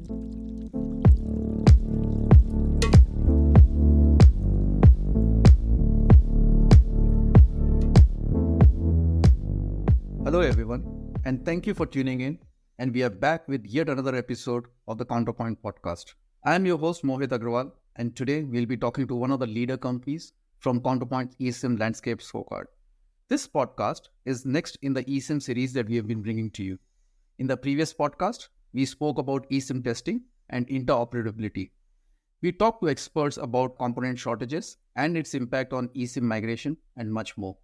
Hello everyone, and thank you for tuning in. And we are back with yet another episode of the Counterpoint podcast. I am your host Mohit Agrawal, and today we'll be talking to one of the leader companies from Counterpoint's eSIM landscape scorecard. This podcast is next in the eSIM series that we have been bringing to you. In the previous podcast, we spoke about eSIM testing and interoperability. We talked to experts about component shortages and its impact on eSIM migration and much more.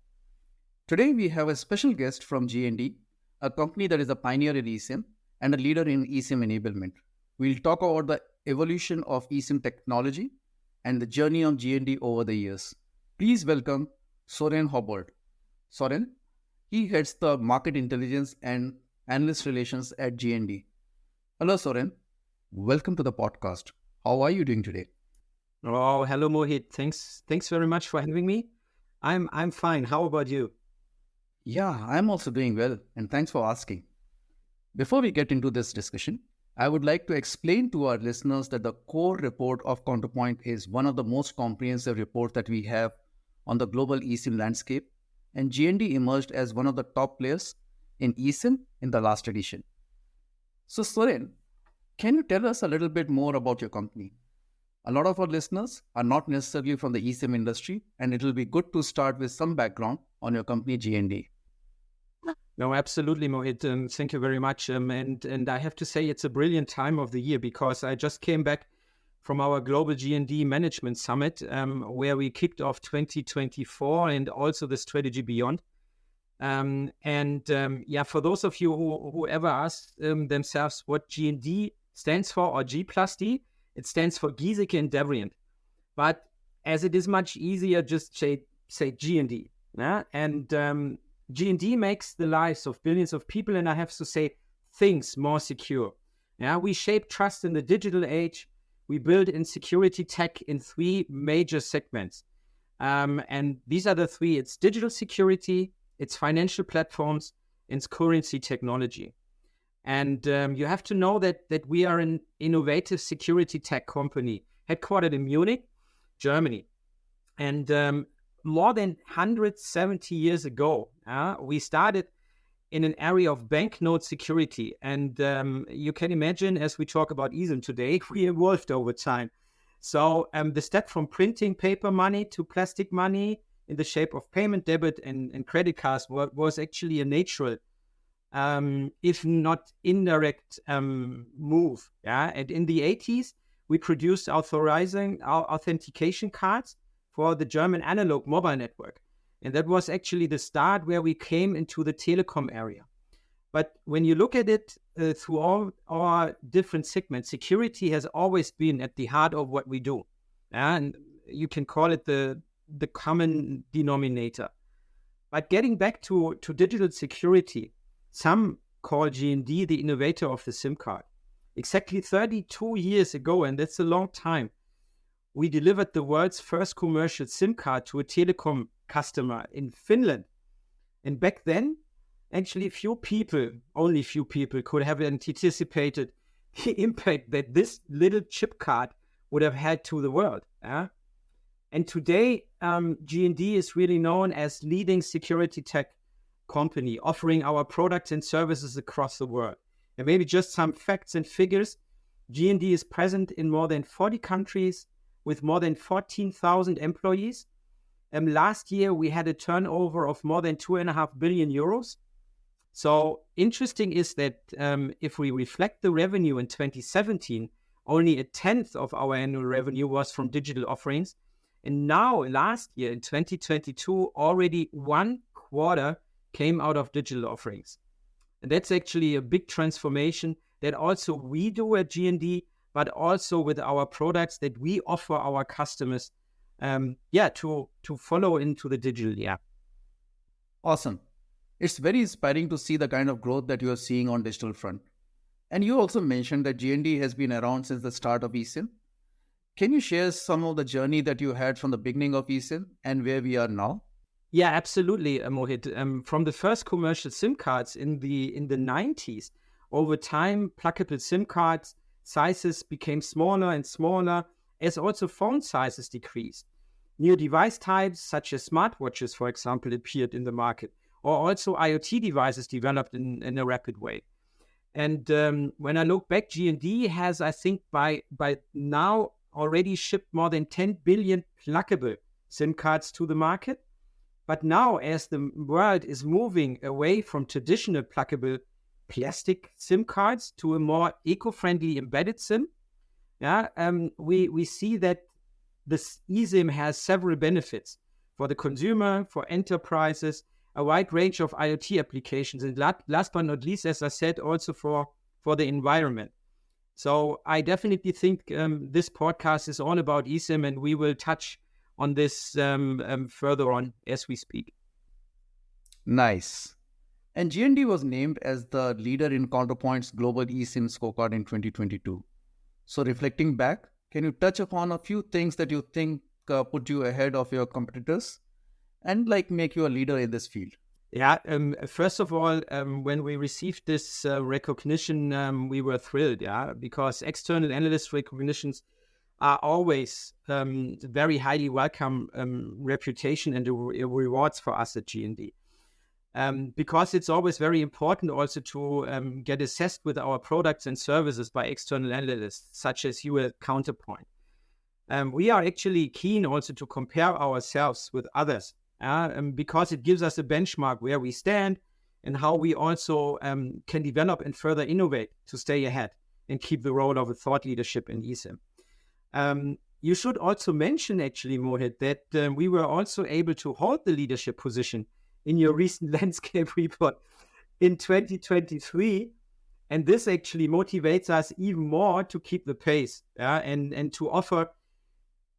Today, we have a special guest from G&D, a company that is a pioneer in eSIM and a leader in eSIM enablement. We'll talk about the evolution of eSIM technology and the journey of G&D over the years. Please welcome Soren Hobbold. Soren, he heads the market intelligence and analyst relations at G&D. Hello, Soren. Welcome to the podcast. How are you doing today? Oh, hello, Mohit. Thanks very much for having me. I'm fine. How about you? Yeah, I'm also doing well, and thanks for asking. Before we get into this discussion, I would like to explain to our listeners that the core report of Counterpoint is one of the most comprehensive reports that we have on the global eSIM landscape, and G&D emerged as one of the top players in eSIM in the last edition. So, Soren, can you tell us a little bit more about your company? A lot of our listeners are not necessarily from the eSIM industry, and it will be good to start with some background on your company, G&D. No, absolutely, Mohit. Thank you very much. And I have to say it's a brilliant time of the year because I just came back from our Global G&D Management Summit where we kicked off 2024 and also the strategy beyond. For those of you who ever ask themselves what G&D stands for, or G+D, it stands for Giesecke+Devrient. But as it is much easier, just say G&D. Yeah? And G&D makes the lives of billions of people, and I have to say, things more secure. Yeah, we shape trust in the digital age. We build in security tech in three major segments. And these are the three. It's digital security, it's financial platforms, and it's currency technology. And you have to know that we are an innovative security tech company headquartered in Munich, Germany. And more than 170 years ago, we started in an area of banknote security. And you can imagine, as we talk about eSIM today, we evolved over time. So the step from printing paper money to plastic money in the shape of payment, debit, and credit cards was actually a natural, if not indirect, move. Yeah, and in the 80s, we produced authorizing our authentication cards for the German analog mobile network. And that was actually the start where we came into the telecom area. But when you look at it through all our different segments, security has always been at the heart of what we do. And you can call it the common denominator. But getting back to digital security, some call G&D the innovator of the SIM card. Exactly 32 years ago, and that's a long time, we delivered the world's first commercial SIM card to a telecom customer in Finland. And back then, actually only few people could have anticipated the impact that this little chip card would have had to the world. And today, G&D is really known as leading security tech company, offering our products and services across the world. And maybe just some facts and figures. G&D is present in more than 40 countries, with more than 14,000 employees. Last year, we had a turnover of more than 2.5 billion euros. So interesting is that if we reflect the revenue in 2017, only a tenth of our annual revenue was from digital offerings. And now, last year, in 2022, already 1/4 came out of digital offerings. And that's actually a big transformation that also we do at G&D, but also with our products that we offer our customers, to follow into the digital. Awesome. It's very inspiring to see the kind of growth that you are seeing on digital front. And you also mentioned that G&D has been around since the start of eSIM. Can you share some of the journey that you had from the beginning of eSIM and where we are now? Yeah, absolutely, Mohit. From the first commercial SIM cards in the 90s, over time, pluggable SIM cards sizes became smaller and smaller, as also phone sizes decreased. New device types, such as smartwatches, for example, appeared in the market, or also IoT devices developed in a rapid way. And when I look back, G&D has, I think, by now already shipped more than 10 billion pluggable SIM cards to the market. But now, as the world is moving away from traditional pluggable plastic SIM cards to a more eco-friendly embedded SIM, we see that this eSIM has several benefits for the consumer, for enterprises, a wide range of IoT applications, and last but not least, as I said, also for the environment. So I definitely think this podcast is all about eSIM, and we will touch on this further on as we speak. Nice. And G&D was named as the leader in Counterpoint's global eSIM scorecard in 2022. So reflecting back, can you touch upon a few things that you think put you ahead of your competitors and make you a leader in this field? Yeah, first of all, when we received this recognition, we were thrilled, because external analyst recognitions are always very highly welcome reputation and rewards for us at G&D. Because it's always very important also to get assessed with our products and services by external analysts, such as you at Counterpoint. We are actually keen also to compare ourselves with others, because it gives us a benchmark where we stand and how we also can develop and further innovate to stay ahead and keep the role of a thought leadership in eSIM. You should also mention, actually, Mohit, that we were also able to hold the leadership position in your recent landscape report in 2023. And this actually motivates us even more to keep the pace and to offer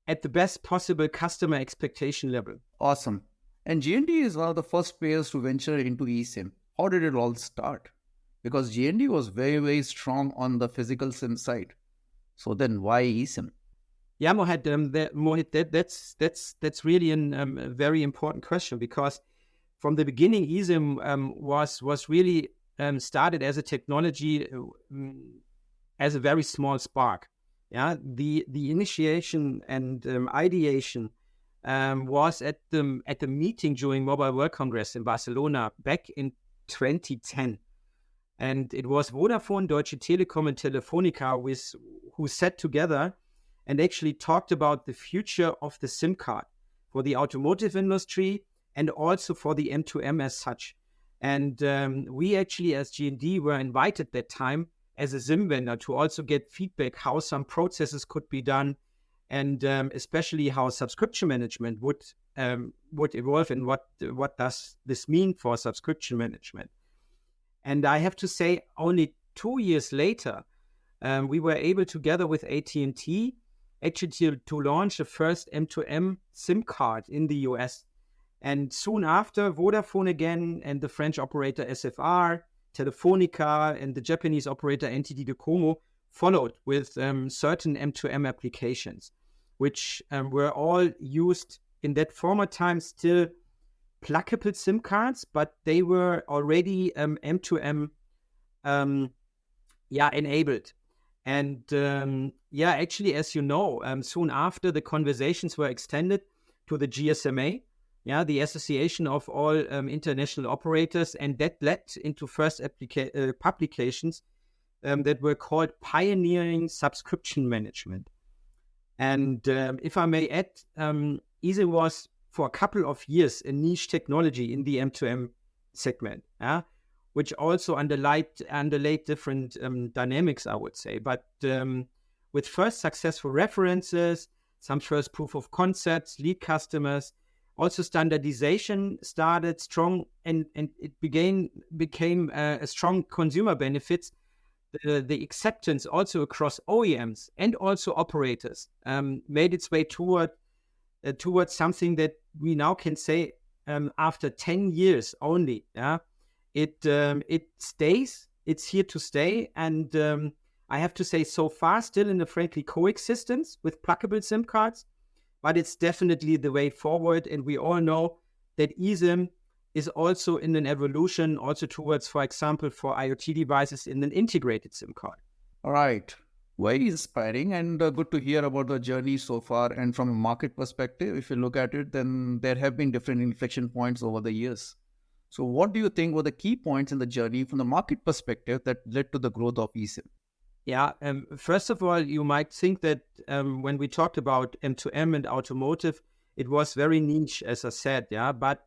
at the best possible customer expectation level. Awesome. And G&D is one of the first players to venture into eSIM. How did it all start? Because G&D was very, very strong on the physical SIM side. So then why eSIM? Yeah, Mohit, that's really a very important question, because from the beginning, eSIM was really started as a technology as a very small spark. Yeah, the initiation and ideation was at the meeting during Mobile World Congress in Barcelona back in 2010. And it was Vodafone, Deutsche Telekom, and Telefonica who sat together and actually talked about the future of the SIM card for the automotive industry and also for the M2M as such. And we actually, as G&D, were invited that time as a SIM vendor to also get feedback how some processes could be done, and especially how subscription management would evolve, and what does this mean for subscription management. And I have to say, only 2 years later, we were able, together with AT&T, actually to launch the first M2M SIM card in the US. And soon after, Vodafone again and the French operator SFR, Telefonica, and the Japanese operator NTT Docomo followed with certain M2M applications, which were all used in that former time still pluggable SIM cards, but they were already M2M enabled. And actually, as you know, soon after, the conversations were extended to the GSMA, the Association of All International Operators, and that led into first publications that were called Pioneering Subscription Management. And if I may add, eSIM was for a couple of years a niche technology in the M2M segment, which also underlaid different dynamics, I would say. But with first successful references, some first proof of concepts, lead customers, also standardization started strong, and it became a strong consumer benefits. The acceptance also across OEMs and also operators made its way towards something that we now can say after 10 years only. It stays. It's here to stay, and I have to say, so far still in a friendly coexistence with pluggable SIM cards, but it's definitely the way forward. And we all know that eSIM is also in an evolution, also towards, for example, for IoT devices in an integrated SIM card. All right. Very inspiring and good to hear about the journey so far. And from a market perspective, if you look at it, then there have been different inflection points over the years. So, what do you think were the key points in the journey from the market perspective that led to the growth of eSIM? Yeah, first of all, you might think that when we talked about M2M and automotive, it was very niche, as I said, yeah, but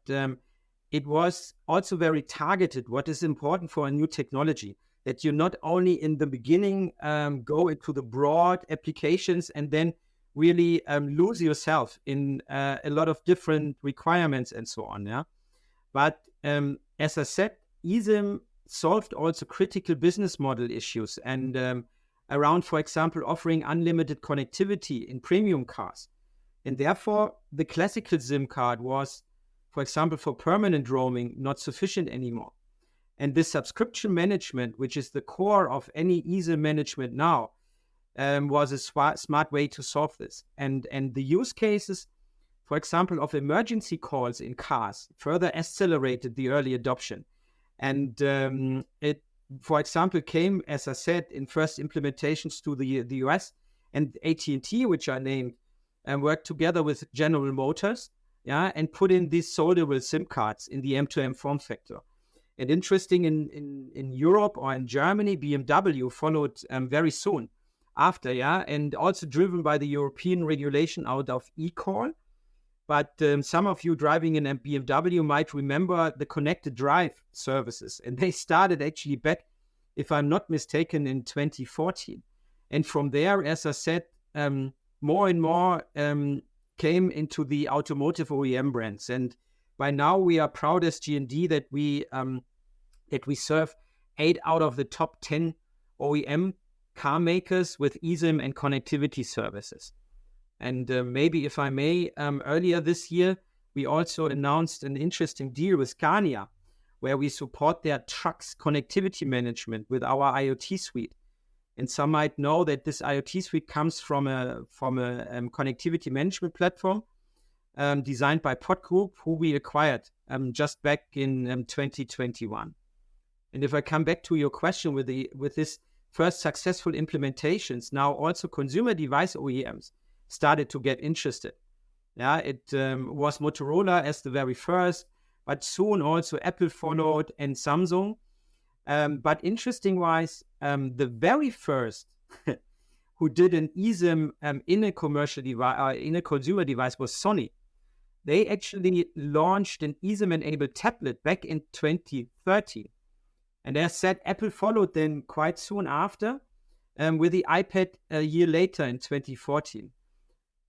it was also very targeted. What is important for a new technology, that you not only in the beginning go into the broad applications and then really lose yourself in a lot of different requirements and so on, yeah. But as I said, eSIM solved also critical business model issues and around, for example, offering unlimited connectivity in premium cars. And therefore, the classical SIM card was, for example, for permanent roaming, not sufficient anymore. And this subscription management, which is the core of any eSIM management now, was a smart way to solve this. And the use cases, for example, of emergency calls in cars further accelerated the early adoption. And it, for example, came, as I said, in first implementations to the US, and AT&T, which I named, and worked together with General Motors, yeah, and put in these soldable SIM cards in the M2M form factor. And interesting, in Europe or in Germany, BMW followed very soon after, yeah, and also driven by the European regulation out of eCall. But some of you driving in a BMW might remember the connected drive services. And they started actually back, if I'm not mistaken, in 2014. And from there, as I said, more and more came into the automotive OEM brands. And by now, we are proud as G&D that we serve 8 out of the top 10 OEM car makers with eSIM and connectivity services. And maybe, if I may, earlier this year, we also announced an interesting deal with Scania, where we support their trucks connectivity management with our IoT suite. And some might know that this IoT suite comes from a connectivity management platform designed by Pod Group, who we acquired just back in 2021. And if I come back to your question with this first successful implementations, now also consumer device OEMs started to get interested. Yeah, it was Motorola as the very first, but soon also Apple followed and Samsung. But interesting-wise, the very first who did an eSIM in a commercial device, in a consumer device, was Sony. They actually launched an eSIM-enabled tablet back in 2013. And as said, Apple followed then quite soon after with the iPad a year later in 2014.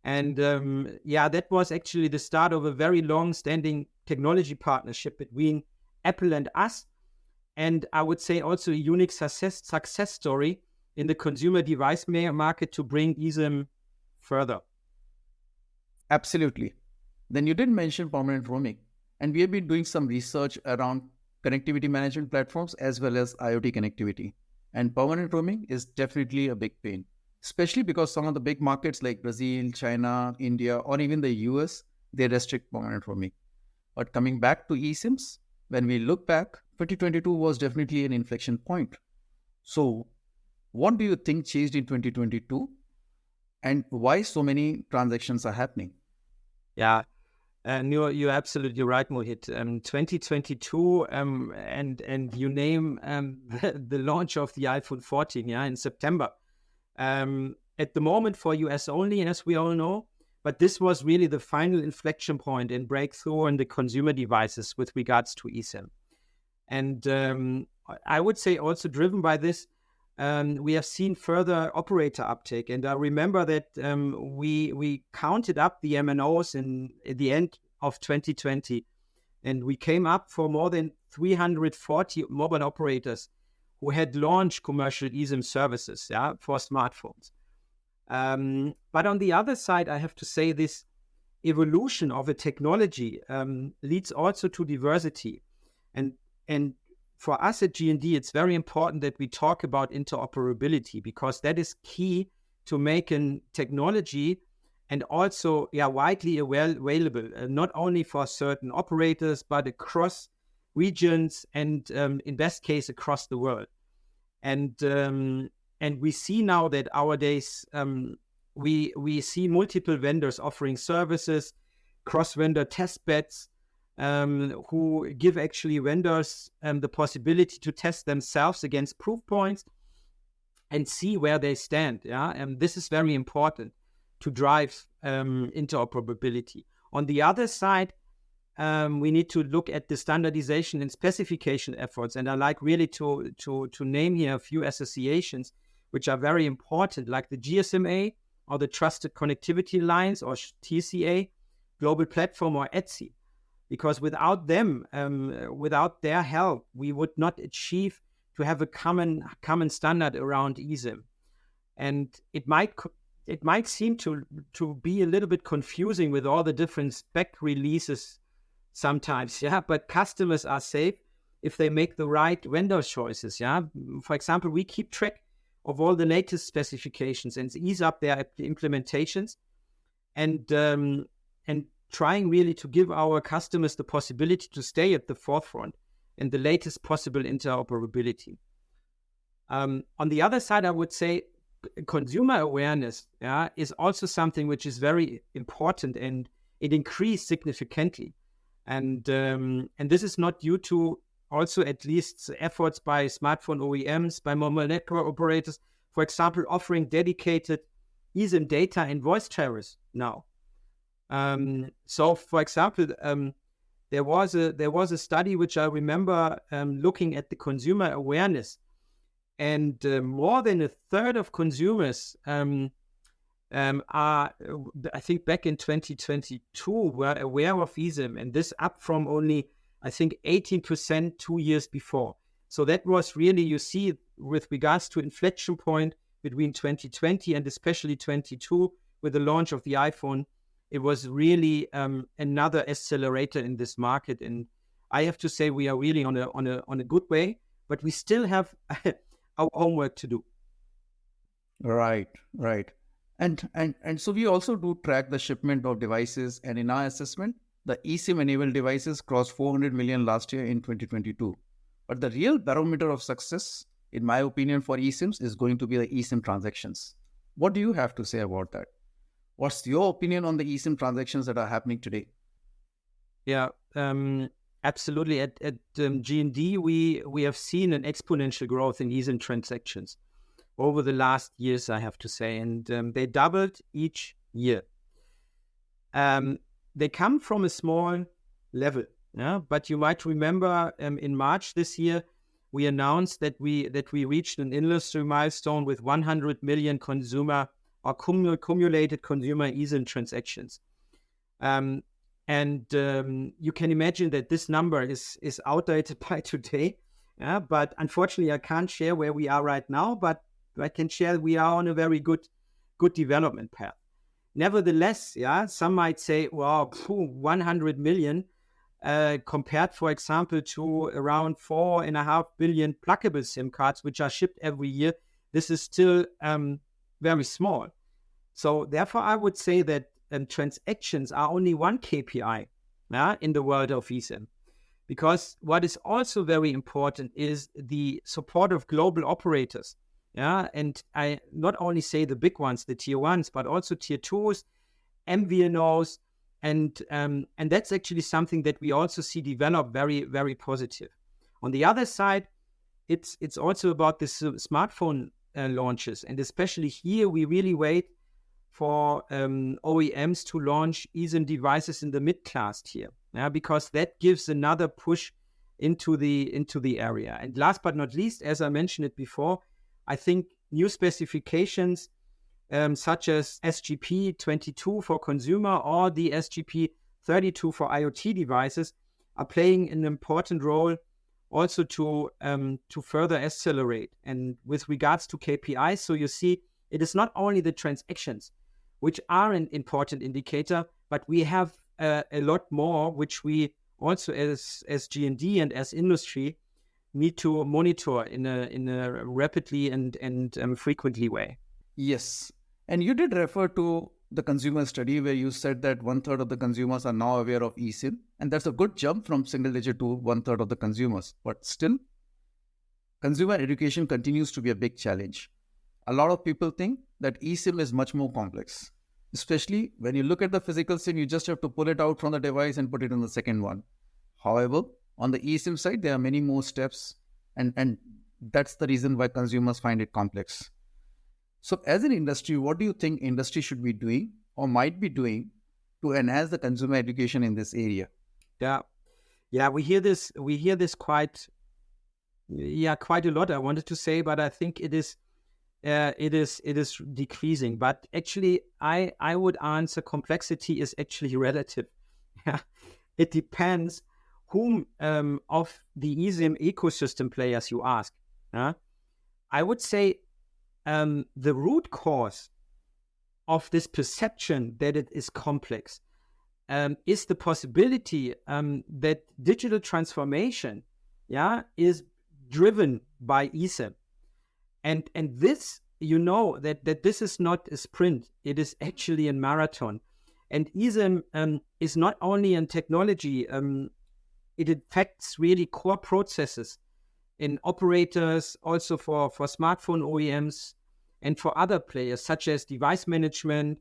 And that was actually the start of a very long-standing technology partnership between Apple and us. And I would say also a unique success story in the consumer device market to bring eSIM further. Absolutely. Then you did mention permanent roaming, and we have been doing some research around connectivity management platforms as well as IoT connectivity. And permanent roaming is definitely a big pain, especially because some of the big markets like Brazil, China, India, or even the US, they restrict permanent roaming. But coming back to eSIMs, when we look back, 2022 was definitely an inflection point. So what do you think changed in 2022 and why so many transactions are happening? Yeah, and you're absolutely right, Mohit. 2022, and you name the launch of the iPhone 14, yeah, in September. At the moment for US only, as we all know, but this was really the final inflection point and breakthrough in the consumer devices with regards to eSIM. And I would say also driven by this, we have seen further operator uptake. And I remember that we counted up the MNOs at the end of 2020, and we came up for more than 340 mobile operators who had launched commercial eSIM services, yeah, for smartphones. But on the other side, I have to say this evolution of a technology leads also to diversity. And for us at G&D, it's very important that we talk about interoperability, because that is key to making technology and also widely available, not only for certain operators, but across regions and in best case across the world. And And we see now that nowadays we see multiple vendors offering services, cross-vendor test beds, who give actually vendors the possibility to test themselves against proof points and see where they stand. Yeah, and this is very important to drive interoperability. On the other side, we need to look at the standardization and specification efforts. And I like really to name here a few associations which are very important, like the GSMA or the Trusted Connectivity Alliance or TCA, Global Platform or ETSI. Because without them, without their help, we would not achieve to have a common standard around eSIM. And it might seem to be a little bit confusing with all the different spec releases sometimes, yeah. But customers are safe if they make the right vendor choices, yeah. For example, we keep track of all the latest specifications and ease up their implementations, and trying really to give our customers the possibility to stay at the forefront and the latest possible interoperability. On the other side, I would say consumer awareness, yeah, is also something which is very important, and it increased significantly. And this is not due to also at least efforts by smartphone OEMs, by mobile network operators, for example, offering dedicated eSIM data and voice tariffs now. So, for example, there was a study which I remember looking at the consumer awareness, and more than a third of consumers are, I think, back in 2022 were aware of eSIM, and this up from only, I think, 18% 2 years before. So that was really, you see, with regards to inflection point between 2020 and especially 22 with the launch of the iPhone. It was really another accelerator in this market, and I have to say we are really on a good way, but we still have our homework to do. Right. And so we also do track the shipment of devices, and in our assessment, the eSIM-enabled devices crossed 400 million last year in 2022. But the real barometer of success, in my opinion, for eSIMs is going to be the eSIM transactions. What do you have to say about that? What's your opinion on the eSIM transactions that are happening today? Yeah, absolutely. At G&D, we have seen an exponential growth in eSIM transactions over the last years, I have to say, and they doubled each year. They come from a small level, yeah. But you might remember in March this year, we announced that we reached an industry milestone with 100 million consumer or cumulated consumer eSIM transactions. And you can imagine that this number is outdated by today. Yeah, but unfortunately, I can't share where we are right now, but I can share we are on a very good development path. Nevertheless, yeah, some might say, well, 100 million compared, for example, to around 4.5 billion pluggable SIM cards, which are shipped every year. This is still very small. So therefore, I would say that transactions are only one KPI in the world of eSIM. Because what is also very important is the support of global operators. Yeah, and I not only say the big ones, the tier ones, but also tier twos, MVNOs, and that's actually something that we also see develop very, very positive. On the other side, it's also about the smartphone launches, and especially here we really wait for OEMs to launch eSIM devices in the mid-class tier, because that gives another push into the area. And last but not least, as I mentioned it before, I think new specifications such as SGP22 for consumer or the SGP32 for IoT devices are playing an important role also to further accelerate. And with regards to KPIs, so you see, it is not only the transactions, which are an important indicator, but we have a lot more, which we also as G&D and as industry need to monitor in a rapidly and frequently way. Yes. And you did refer to the consumer study where you said that 1/3 of the consumers are now aware of eSIM. And that's a good jump from single digit to 1/3 of the consumers. But still, consumer education continues to be a big challenge. a lot of people think that eSIM is much more complex. Especially when you look at the physical SIM, you just have to pull it out from the device and put it in the second one. However, on the eSIM side, there are many more steps, and that's the reason why consumers find it complex. So as an industry, what do you think industry should be doing or might be doing to enhance the consumer education in this area? Yeah, we hear this quite a lot, I wanted to say, but I think it is decreasing. But actually, I would answer complexity is actually relative. Yeah, it depends whom of the eSIM ecosystem players you ask. I would say the root cause of this perception that it is complex is the possibility that digital transformation, is driven by eSIM. And this, that this is not a sprint, it is actually a marathon. And eSIM is not only in technology, it affects really core processes in operators, also for smartphone OEMs and for other players, such as device management,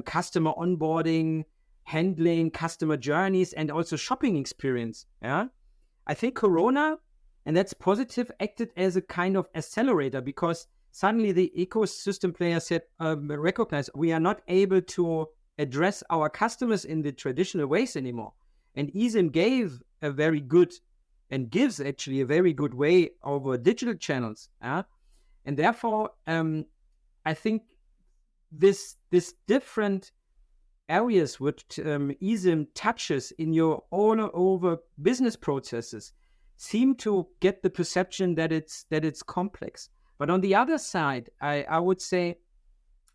customer onboarding, handling customer journeys, and also shopping experience. Yeah, I think Corona, and that's positive, acted as a kind of accelerator, because suddenly the ecosystem players said, recognize we are not able to address our customers in the traditional ways anymore. And eSIM gave a very good, and gives actually a very good way over digital channels. And therefore, I think this different areas which eSIM touches in your all over business processes seem to get the perception that it's complex. But on the other side, I would say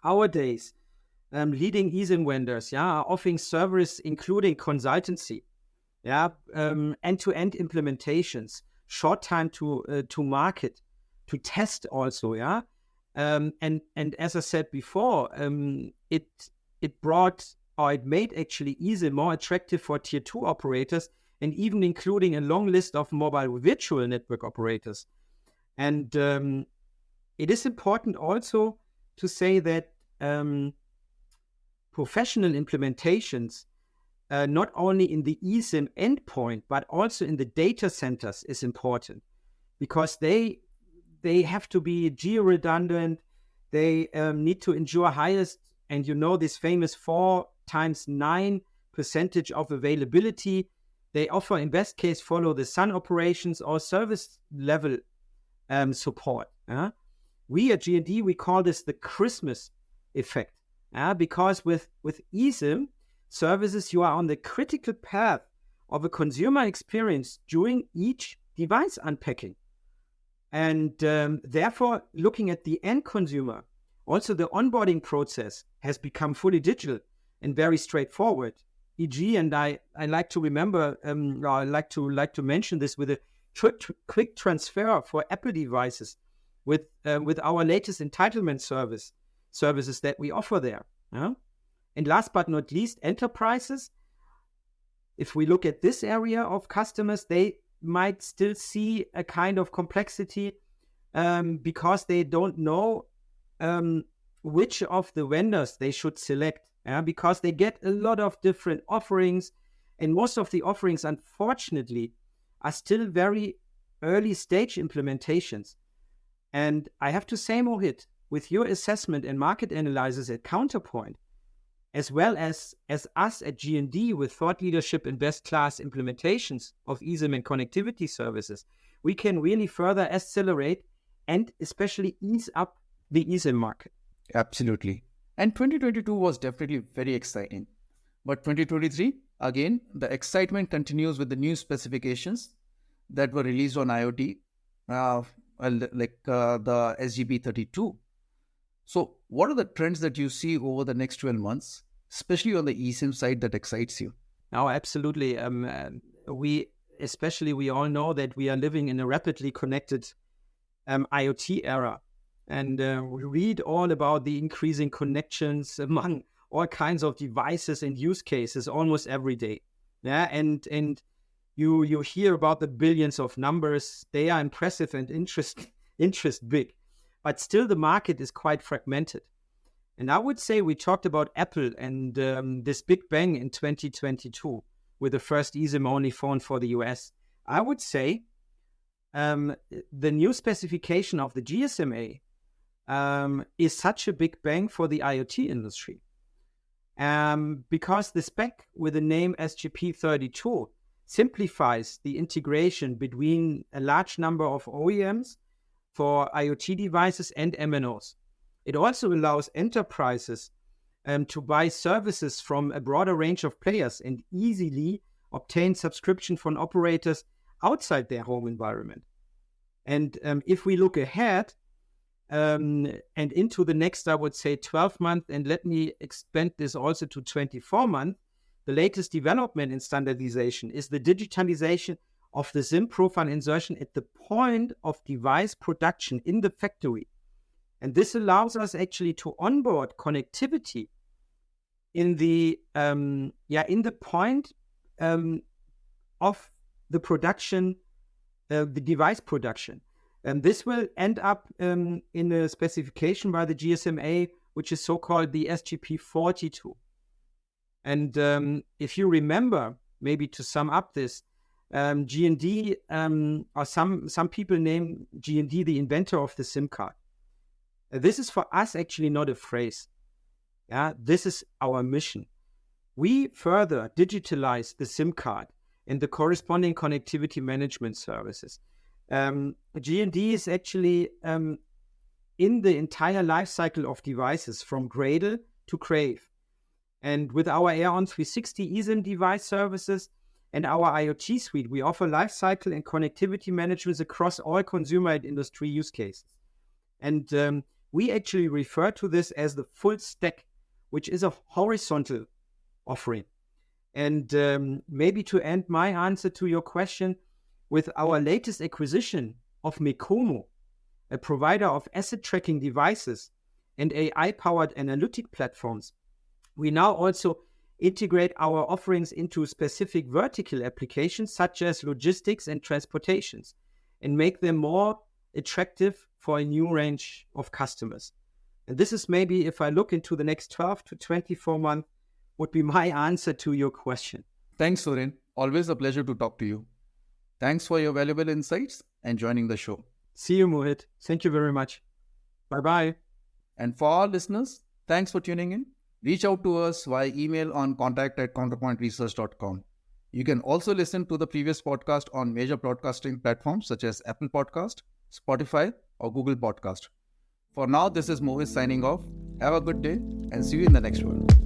nowadays, leading eSIM vendors, are offering service including consultancy, end-to-end implementations, short time to market, to test also, and as I said before, it brought, or it made actually eSIM more attractive for tier 2 operators, and even including a long list of mobile virtual network operators. And it is important also to say that professional implementations, not only in the eSIM endpoint, but also in the data centers is important, because they have to be geo-redundant. They need to ensure highest, and this famous 4x9% of availability. They offer, in best case, follow the sun operations or service level support. We at G&D, we call this the Christmas effect, because with eSIM services, you are on the critical path of a consumer experience during each device unpacking. And therefore, looking at the end consumer, also the onboarding process has become fully digital and very straightforward. E.g., and I like to remember, I like to mention this with a quick transfer for Apple devices with our latest entitlement services that we offer there. And last but not least, enterprises. If we look at this area of customers, they might still see a kind of complexity because they don't know which of the vendors they should select, because they get a lot of different offerings, and most of the offerings, unfortunately, are still very early stage implementations. And I have to say, Mohit, with your assessment and market analysis at Counterpoint, as well as us at G&D with thought leadership in best class implementations of eSIM and connectivity services, we can really further accelerate and especially ease up the eSIM market. Absolutely. And 2022 was definitely very exciting. But 2023, again, the excitement continues with the new specifications that were released on IoT, like the SGB32. So what are the trends that you see over the next 12 months, especially on the eSIM side, that excites you? Oh, absolutely. We all know that we are living in a rapidly connected IoT era. And we read all about the increasing connections among all kinds of devices and use cases almost every day. Yeah, and you hear about the billions of numbers. They are impressive and interest big. but still the market is quite fragmented. And I would say we talked about Apple and this big bang in 2022 with the first eSIM-only phone for the US. I would say the new specification of the GSMA is such a big bang for the IoT industry. Because the spec with the name SGP32 simplifies the integration between a large number of OEMs for IoT devices and MNOs. It also allows enterprises to buy services from a broader range of players and easily obtain subscription from operators outside their home environment. And if we look ahead and into the next, I would say 12 months, and let me expand this also to 24 months, the latest development in standardization is the digitalization of the SIM profile insertion at the point of device production in the factory. And this allows us actually to onboard connectivity in the point of the production, the device production. And this will end up in a specification by the GSMA, which is so-called the SGP42. And if you remember, maybe to sum up this, G&D, or some people name G&D the inventor of the SIM card. This is for us actually not a phrase. Yeah, this is our mission. We further digitalize the SIM card and the corresponding connectivity management services. G&D is actually in the entire life cycle of devices from cradle to grave. And with our AirOn 360 eSIM device services and our IoT suite, we offer lifecycle and connectivity management across all consumer and industry use cases. And we actually refer to this as the full stack, which is a horizontal offering. And maybe to end my answer to your question, with our latest acquisition of Mecomo, a provider of asset tracking devices and AI-powered analytic platforms, we now also integrate our offerings into specific vertical applications such as logistics and transportations and make them more attractive for a new range of customers. And this is maybe, if I look into the next 12 to 24 months, would be my answer to your question. Thanks, Suren. Always a pleasure to talk to you. Thanks for your valuable insights and joining the show. See you, Mohit. Thank you very much. Bye-bye. And for our listeners, thanks for tuning in. Reach out to us via email on contact@counterpointresearch.com. You can also listen to the previous podcast on major broadcasting platforms such as Apple Podcast, Spotify, or Google Podcast. For now, this is Mohit signing off. Have a good day and see you in the next one.